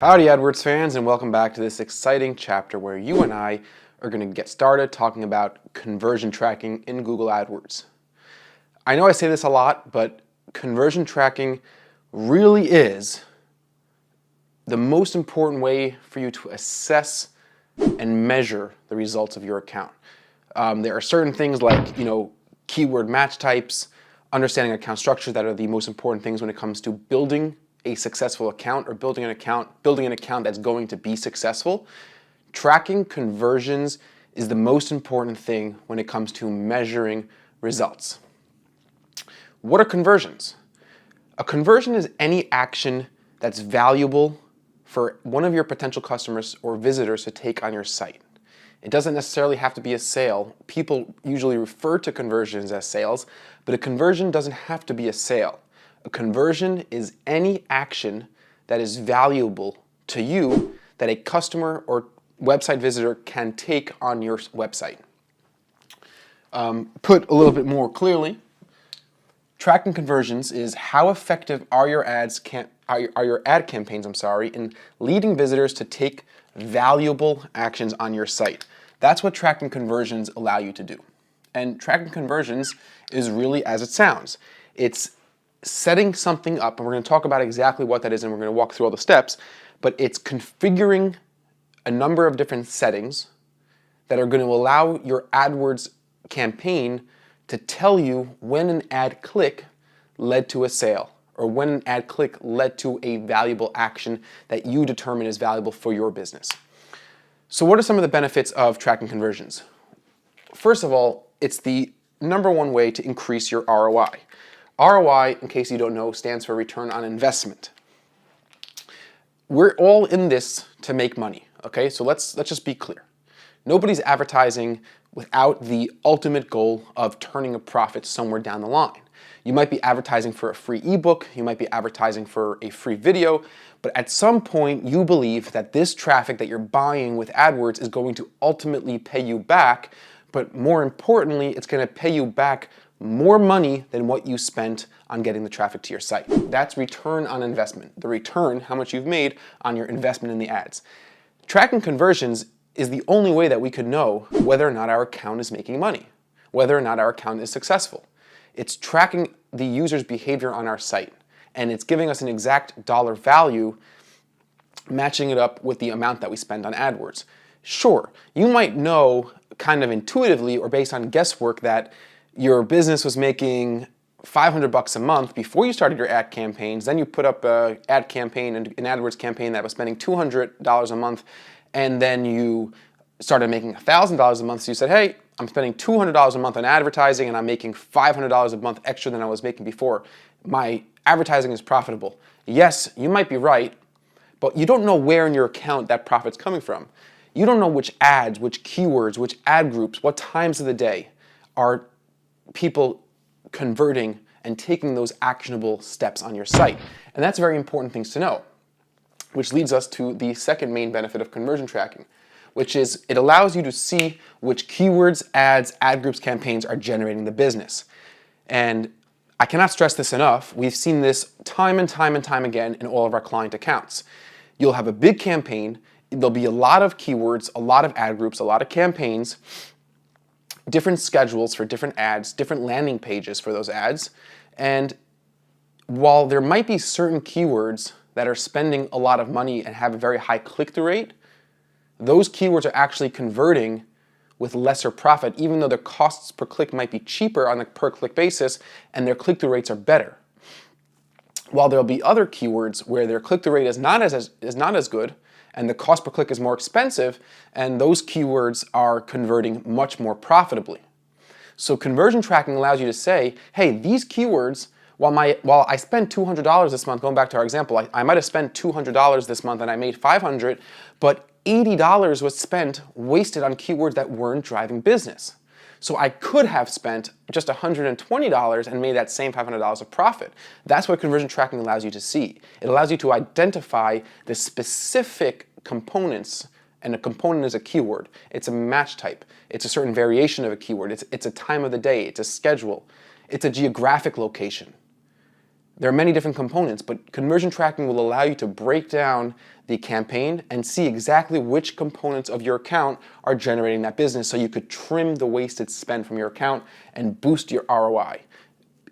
Howdy AdWords fans, and welcome back to this exciting chapter where you and I are going to get started talking about conversion tracking in Google AdWords. I know I say this a lot, but conversion tracking really is the most important way for you to assess and measure the results of your account. There are certain things like, keyword match types, understanding account structure that are the most important things when it comes to building a successful account or building an account that's going to be successful. Tracking conversions is the most important thing when it comes to measuring results. What are conversions? A conversion is any action that's valuable for one of your potential customers or visitors to take on your site. It doesn't necessarily have to be a sale. People usually refer to conversions as sales, but a conversion doesn't have to be a sale. A conversion is any action that is valuable to you that a customer or website visitor can take on your website. Put a little bit more clearly, tracking conversions is how effective are your ad campaigns in leading visitors to take valuable actions on your site. That's what tracking conversions allow you to do. And tracking conversions is really as it sounds. It's setting something up, and we're going to talk about exactly what that is, and we're going to walk through all the steps, but it's configuring a number of different settings that are going to allow your AdWords campaign to tell you when an ad click led to a sale, or when an ad click led to a valuable action that you determine is valuable for your business. So what are some of the benefits of tracking conversions? First of all, it's the number one way to increase your ROI. ROI, in case you don't know, stands for return on investment. We're all in this to make money, okay? So let's just be clear. Nobody's advertising without the ultimate goal of turning a profit somewhere down the line. You might be advertising for a free ebook, you might be advertising for a free video, but at some point you believe that this traffic that you're buying with AdWords is going to ultimately pay you back, but more importantly, it's going to pay you back more money than what you spent on getting the traffic to your site. That's return on investment. The return, how much you've made on your investment in the ads. Tracking conversions is the only way that we could know whether or not our account is making money, whether or not our account is successful. It's tracking the user's behavior on our site, and it's giving us an exact dollar value, matching it up with the amount that we spend on AdWords. Sure, you might know kind of intuitively or based on guesswork that your business was making $500 a month before you started your ad campaigns, then you put up an ad campaign, an AdWords campaign that was spending $200 a month, and then you started making $1,000 a month, so you said, hey, I'm spending $200 a month on advertising and I'm making $500 a month extra than I was making before. My advertising is profitable. Yes, you might be right, but you don't know where in your account that profit's coming from. You don't know which ads, which keywords, which ad groups, what times of the day are people converting and taking those actionable steps on your site. And that's very important things to know, which leads us to the second main benefit of conversion tracking, which is it allows you to see which keywords, ads, ad groups, campaigns are generating the business. And I cannot stress this enough. We've seen this time and time and time again in all of our client accounts. You'll have a big campaign, there'll be a lot of keywords, a lot of ad groups, a lot of campaigns, different schedules for different ads, different landing pages for those ads. And while there might be certain keywords that are spending a lot of money and have a very high click-through rate, those keywords are actually converting with lesser profit, even though their costs per click might be cheaper on a per-click basis and their click-through rates are better. While there'll be other keywords where their click-through rate is not as good, and the cost per click is more expensive, and those keywords are converting much more profitably. So conversion tracking allows you to say, hey, these keywords, while I spent $200 this month, going back to our example, I might have spent $200 this month and I made $500, but $80 was spent wasted on keywords that weren't driving business. So I could have spent just $120 and made that same $500 of profit. That's what conversion tracking allows you to see. It allows you to identify the specific components, and a component is a keyword. It's a match type. It's a certain variation of a keyword. It's a time of the day. It's a schedule. It's a geographic location. There are many different components, but conversion tracking will allow you to break down the campaign and see exactly which components of your account are generating that business so you could trim the wasted spend from your account and boost your ROI.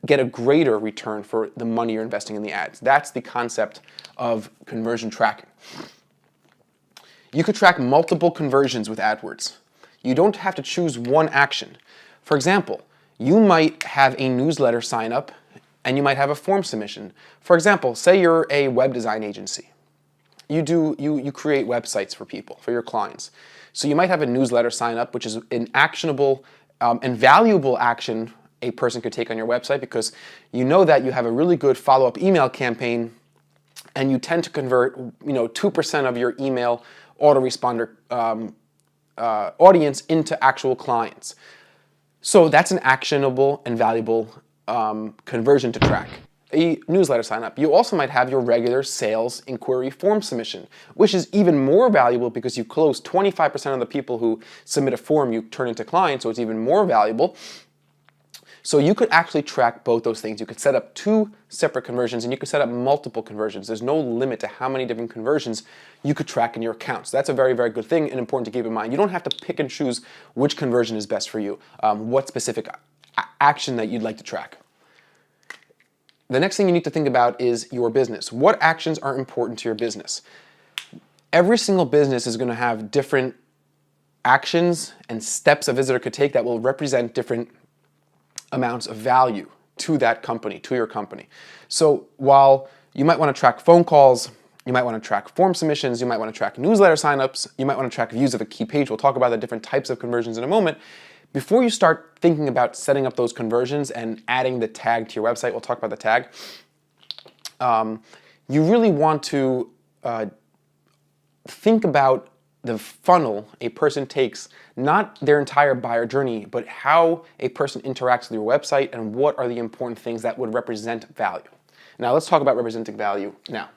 Get a greater return for the money you're investing in the ads. That's the concept of conversion tracking. You could track multiple conversions with AdWords. You don't have to choose one action. For example, you might have a newsletter sign up and you might have a form submission. For example, say you're a web design agency. You create websites for people, for your clients. So you might have a newsletter sign up, which is an actionable and valuable action a person could take on your website because you know that you have a really good follow-up email campaign and you tend to convert 2% of your email autoresponder audience into actual clients. So that's an actionable and valuable conversion to track. A newsletter sign up. You also might have your regular sales inquiry form submission, which is even more valuable because you close 25% of the people who submit a form you turn into clients, so it's even more valuable. So you could actually track both those things. You could set up 2 separate conversions and you could set up multiple conversions. There's no limit to how many different conversions you could track in your account. So that's a very, very good thing and important to keep in mind. You don't have to pick and choose which conversion is best for you, what specific action that you'd like to track. The next thing you need to think about is your business. What actions are important to your business? Every single business is going to have different actions and steps a visitor could take that will represent different amounts of value to that company, to your company. So while you might want to track phone calls, you might want to track form submissions, you might want to track newsletter signups, you might want to track views of a key page. We'll talk about the different types of conversions in a moment. Before you start thinking about setting up those conversions and adding the tag to your website, we'll talk about the tag, you really want to think about the funnel a person takes, not their entire buyer journey, but how a person interacts with your website and what are the important things that would represent value. Now let's talk about representing value now.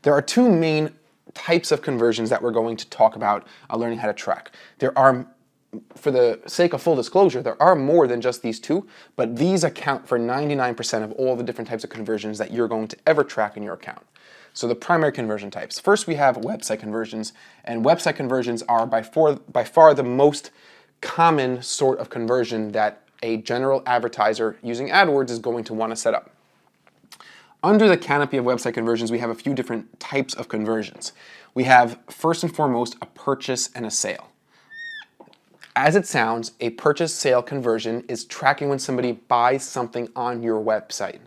There are 2 main types of conversions that we're going to talk about learning how to track. There are, for the sake of full disclosure, there are more than just these 2, but these account for 99% of all the different types of conversions that you're going to ever track in your account. So the primary conversion types. First, we have website conversions, and website conversions are by far the most common sort of conversion that a general advertiser using AdWords is going to want to set up. Under the canopy of website conversions, we have a few different types of conversions. We have, first and foremost, a purchase and a sale. As it sounds, a purchase-sale conversion is tracking when somebody buys something on your website.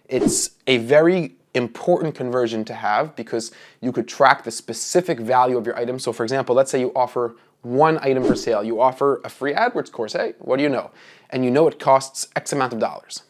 It's a very important conversion to have because you could track the specific value of your item. So for example, let's say you offer 1 item for sale. You offer a free AdWords course, hey, what do you know? And you know it costs X amount of dollars.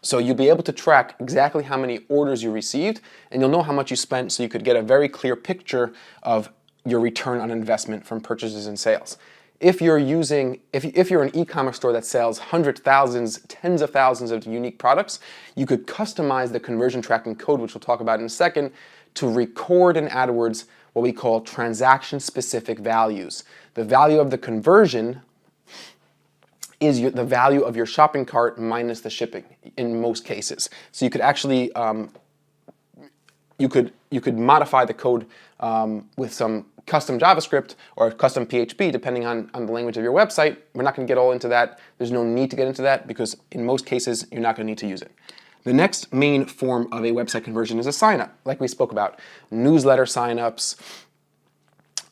So you'll be able to track exactly how many orders you received and you'll know how much you spent so you could get a very clear picture of your return on investment from purchases and sales. If you're an e-commerce store that sells hundreds, thousands, tens of thousands of unique products, you could customize the conversion tracking code, which we'll talk about in a second, to record in AdWords what we call transaction-specific values. The value of the conversion is the value of your shopping cart minus the shipping in most cases. So you could actually you could modify the code with some custom JavaScript or custom PHP, depending on the language of your website. We're not going to get all into that. There's no need to get into that because in most cases, you're not going to need to use it. The next main form of a website conversion is a sign-up, like we spoke about. Newsletter sign-ups.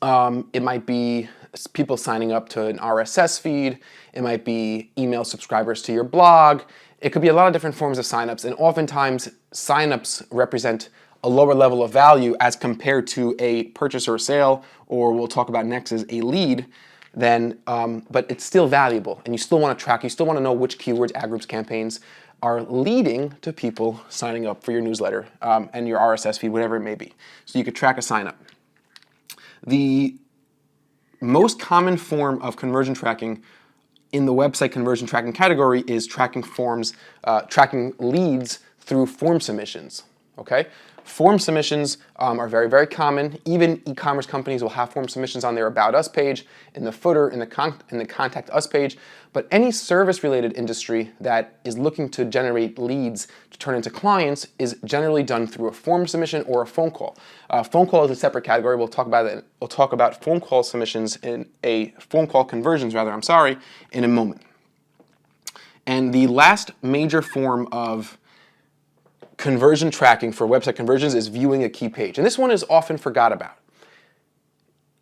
It might be people signing up to an RSS feed. It might be email subscribers to your blog. It could be a lot of different forms of sign-ups, and oftentimes sign-ups represent a lower level of value as compared to a purchase or a sale, or we'll talk about next as a lead, then, but it's still valuable and you still want to track, you still want to know which keywords, ad groups, campaigns are leading to people signing up for your newsletter and your RSS feed, whatever it may be. So you could track a sign up. The most common form of conversion tracking in the website conversion tracking category is tracking leads through form submissions. Okay? Form submissions are very, very common. Even e-commerce companies will have form submissions on their About Us page, in the footer, in the Contact Us page. But any service-related industry that is looking to generate leads to turn into clients is generally done through a form submission or a phone call. Phone call is a separate category. We'll talk about it. We'll talk about phone call submissions phone call conversions, rather. I'm sorry, in a moment. And the last major form of conversion tracking for website conversions is viewing a key page. And this one is often forgot about.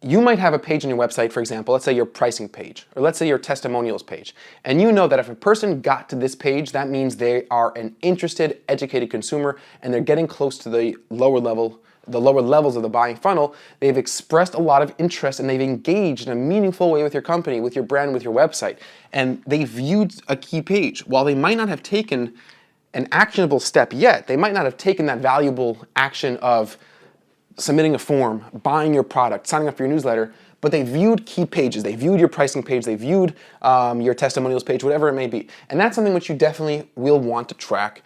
You might have a page on your website, for example, let's say your pricing page, or let's say your testimonials page. And you know that if a person got to this page, that means they are an interested, educated consumer, and they're getting close to the lower levels of the buying funnel. They've expressed a lot of interest and they've engaged in a meaningful way with your company, with your brand, with your website. And they viewed a key page. While they might not have taken an actionable step yet, they might not have taken that valuable action of submitting a form, buying your product, signing up for your newsletter, but they viewed key pages. They viewed your pricing page, they viewed your testimonials page, whatever it may be. And that's something which you definitely will want to track,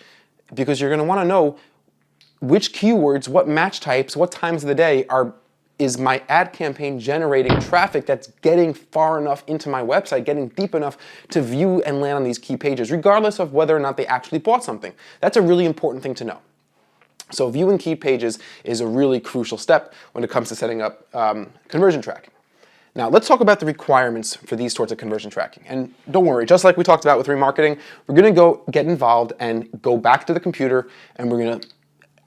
because you're going to want to know which keywords, what match types, what times of the day is my ad campaign generating traffic that's getting far enough into my website, getting deep enough to view and land on these key pages, regardless of whether or not they actually bought something. That's a really important thing to know. So viewing key pages is a really crucial step when it comes to setting up conversion tracking. Now let's talk about the requirements for these sorts of conversion tracking. And don't worry, just like we talked about with remarketing, we're going to go get involved and go back to the computer and we're going to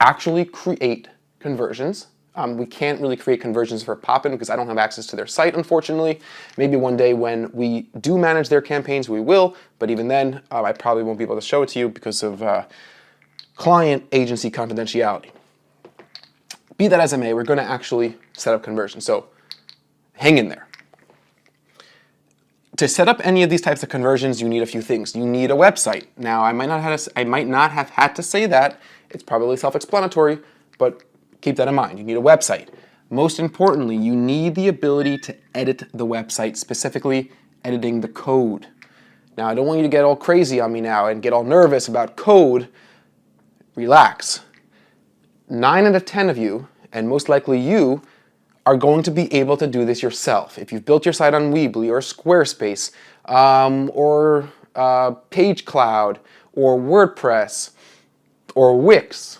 actually create conversions. We can't really create conversions for Poppin because I don't have access to their site, unfortunately. Maybe one day when we do manage their campaigns, we will, but even then, I probably won't be able to show it to you because of client agency confidentiality. Be that as it may, we're going to actually set up conversions, so hang in there. To set up any of these types of conversions, you need a few things. You need a website. Now, I might not have had to say that. It's probably self-explanatory, but keep that in mind. You need a website. Most importantly, you need the ability to edit the website, specifically editing the code. Now, I don't want you to get all crazy on me now and get all nervous about code. Relax. 9 out of 10 of you, and most likely you, are going to be able to do this yourself. If you've built your site on Weebly or Squarespace or PageCloud or WordPress or Wix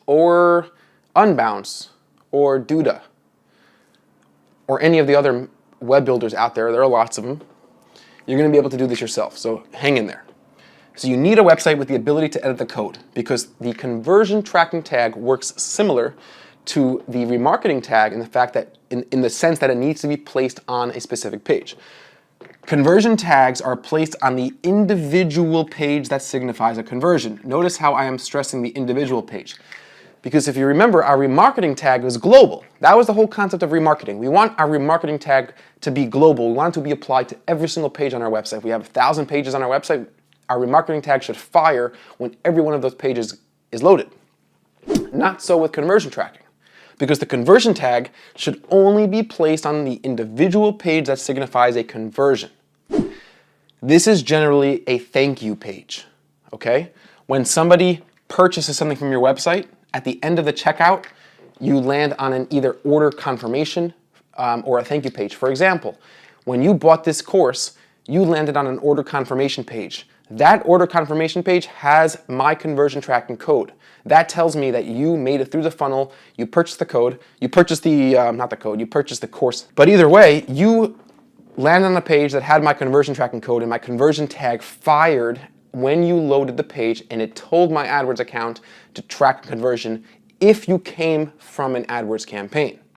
or Unbounce or Duda or any of the other web builders out there, there are lots of them, you're going to be able to do this yourself, so hang in there. So you need a website with the ability to edit the code, because the conversion tracking tag works similar to the remarketing tag in the fact that, in the sense that it needs to be placed on a specific page. Conversion tags are placed on the individual page that signifies a conversion. Notice how I am stressing the individual page. Because if you remember, our remarketing tag was global. That was the whole concept of remarketing. We want our remarketing tag to be global. We want it to be applied to every single page on our website. If we have 1,000 pages on our website, our remarketing tag should fire when every one of those pages is loaded. Not so with conversion tracking, because the conversion tag should only be placed on the individual page that signifies a conversion. This is generally a thank you page, okay? When somebody purchases something from your website, at the end of the checkout, you land on an either order confirmation or a thank you page. For example, when you bought this course, you landed on an order confirmation page. That order confirmation page has my conversion tracking code. That tells me that you made it through the funnel, you purchased the code, you purchased the, not the code, you purchased the course. But either way, you landed on a page that had my conversion tracking code, and my conversion tag fired when you loaded the page, and it told my AdWords account to track a conversion if you came from an AdWords campaign.